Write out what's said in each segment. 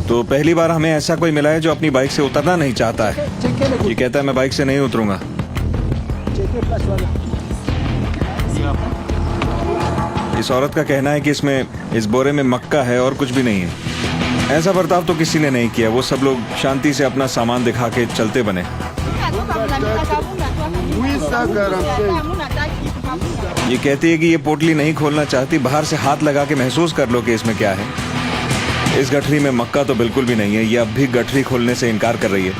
तो पहली बार हमें ऐसा कोई मिला है जो अपनी बाइक से उतरना नहीं चाहता है। ये कहता है मैं बाइक से नहीं उतरूंगा। इस औरत का कहना है कि इस बोरे में मक्का है और कुछ भी नहीं है। ऐसा बर्ताव तो किसी ने नहीं किया। वो सब लोग शांति से अपना सामान दिखा के चलते बने। ये कहती है कि ये पोटली नहीं खोलना चाहती, बाहर से हाथ लगा के महसूस कर लो कि इसमें क्या है। इस गठरी में मक्का तो बिल्कुल भी नहीं है। ये अब भी गठरी खोलने से इनकार कर रही है।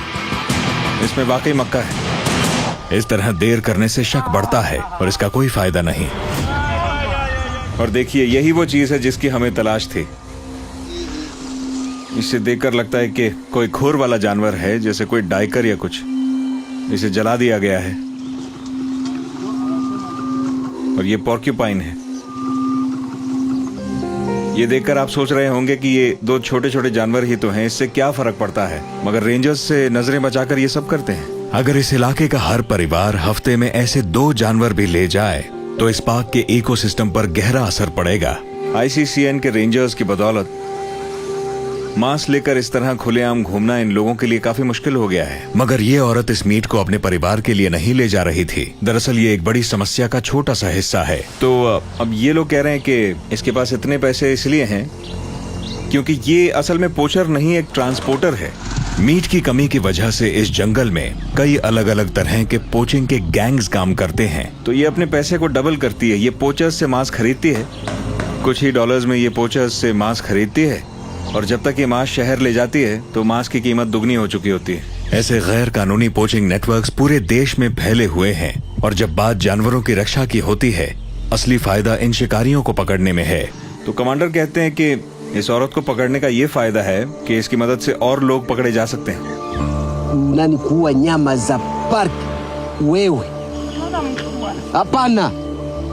इसमें वाकई मक्का है। इस तरह देर करने से शक बढ़ता है और इसका कोई फायदा नहीं। और देखिए, यही वो चीज है जिसकी हमें तलाश थी। इसे देखकर लगता है कि कोई खुर वाला जानवर है, जैसे कोई डाइकर या कुछ। इसे जला दिया गया है और ये पोर्क्यूपाइन है। ये देखकर आप सोच रहे होंगे कि ये दो छोटे छोटे जानवर ही तो हैं, इससे क्या फर्क पड़ता है। मगर रेंजर्स से नजरें बचाकर ये सब करते हैं। अगर इस इलाके का हर परिवार हफ्ते में ऐसे 2 जानवर भी ले जाए तो इस पार्क के इकोसिस्टम पर गहरा असर पड़ेगा। ICCN के रेंजर्स की बदौलत मांस लेकर इस तरह खुलेआम घूमना इन लोगों के लिए काफी मुश्किल हो गया है। मगर ये औरत इस मीट को अपने परिवार के लिए नहीं ले जा रही थी। दरअसल ये एक बड़ी समस्या का छोटा सा हिस्सा है। तो अब ये लोग कह रहे हैं कि इसके पास इतने पैसे इसलिए हैं क्योंकि ये असल में पोचर नहीं, एक ट्रांसपोर्टर है। मीट की कमी की वजह से इस जंगल में कई अलग अलग तरह के पोचिंग के गैंग्स काम करते हैं। तो ये अपने पैसे को डबल करती है। ये पोचर्स से मांस खरीदती है, कुछ ही डॉलर्स में ये पोचर्स से मांस खरीदती है, और जब तक ये मांस शहर ले जाती है तो मांस की कीमत दुगनी हो चुकी होती है। ऐसे गैर कानूनी पोचिंग नेटवर्क्स पूरे देश में फैले हुए हैं। और जब बात जानवरों की रक्षा की होती है, असली फायदा इन शिकारियों को पकड़ने में है। तो कमांडर कहते हैं कि इस औरत को पकड़ने का ये फायदा है कि इसकी मदद से और लोग पकड़े जा सकते हैं। Nani kuua nyama za park? Wewe? Hapana.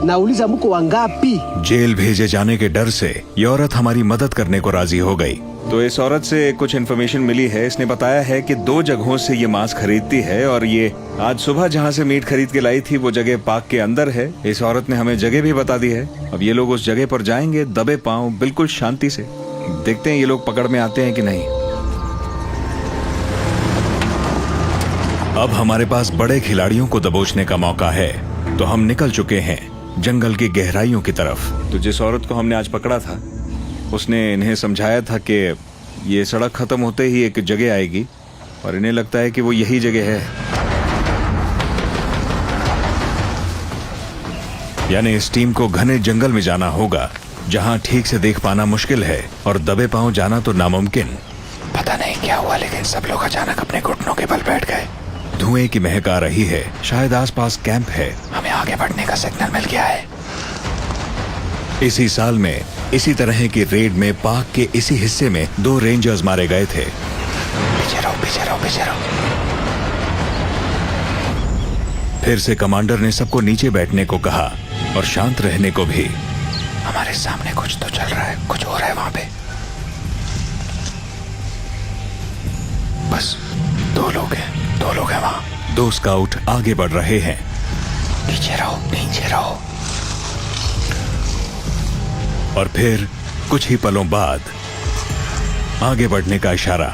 Nauliza mko wangapi? Jail भेजे जाने के डर से ये औरत हमारी मदद करने को राजी हो गई। तो इस औरत से कुछ इन्फॉर्मेशन मिली है। इसने बताया है कि 2 जगहों से ये मांस खरीदती है और ये आज सुबह जहां से मीट खरीद के लाई थी वो जगह पार्क के अंदर है। इस औरत ने हमें जगह भी बता दी है। अब ये लोग उस जगह पर जाएंगे दबे पांव, बिल्कुल शांति से। देखते हैं ये लोग पकड़ में आते हैं कि नहीं। अब हमारे पास बड़े खिलाड़ियों को दबोचने का मौका है, तो हम निकल चुके हैं जंगल की गहराइयों की तरफ। तो जिस औरत को हमने आज पकड़ा था उसने इन्हें समझाया था कि ये सड़क खत्म होते ही एक जगह आएगी और इन्हें लगता है कि वो यही जगह है। यानी इस टीम को घने जंगल में जाना होगा जहां ठीक से देख पाना मुश्किल है और दबे पांव जाना तो नामुमकिन। पता नहीं क्या हुआ, लेकिन सब लोग अचानक अपने घुटनों के बल बैठ गए। धुएं की महक आ रही है। शायद आसपास कैंप है। हमें आगे बढ़ने का सिग्नल मिल गया है। इसी साल में इसी तरह की रेड में पार्क के इसी हिस्से में 2 रेंजर्स मारे गए थे। पीछे रहो, पीछे रहो, पीछे रहो। फिर से कमांडर ने सबको नीचे बैठने को कहा और शांत रहने को भी। हमारे सामने कुछ तो चल रहा है, कुछ हो रहा है वहां पे। बस 2 लोग हैं वहां। 2 स्काउट आगे बढ़ रहे हैं। पीछे रहो, पीछे रहो। और फिर कुछ ही पलों बाद आगे बढ़ने का इशारा।